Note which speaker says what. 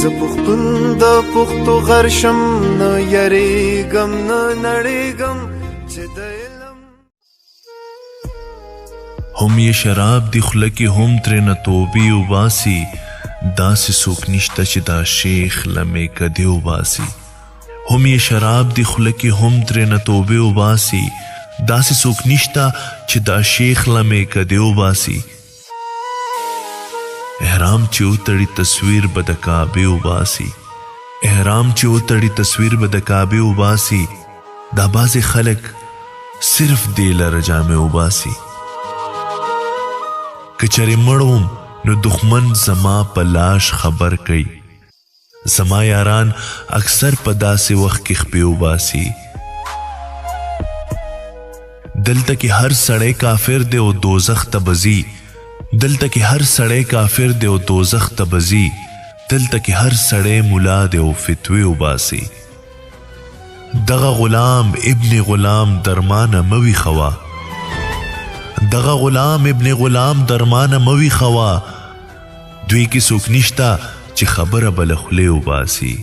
Speaker 1: زه پښتون د پښتو غرشم نه یریږم نه نړیږم چې د علم
Speaker 2: هم یې شراب دی خوله کې هم ترېنه توبې وباسي داسې څوک نشته چې دا شیخ له میکدې وباسي هم یې شراب دی خوله کې هم ترېنه توبې وباسي داسې څوک نشته چې دا شیخ له میکدې وباسي احرام چې وتړي تصویر به د کعبې وباسي احرام چې وتړي تصویر به د کعبې وباسي دا بعضې خلک صرف دې لره جامې وباسي که چرې مړ وم نو دښمن زما په لاش خبر کوي زما یاران اکثر په داسې وخت کې خپې وباسي دلته کې هر سړی کافر دی او دوزخ ته بځي دلته کې هر سړی کافر دی او دوزخ ته بځي دلته کې هر سړی ملا دی او فتوی وباسي دغه غلام ابن غلام درمانه موي خوا دغه غلام ابن غلام درمانه موي خوا دوی کې څوک نشته چې خبره به له خولې وباسي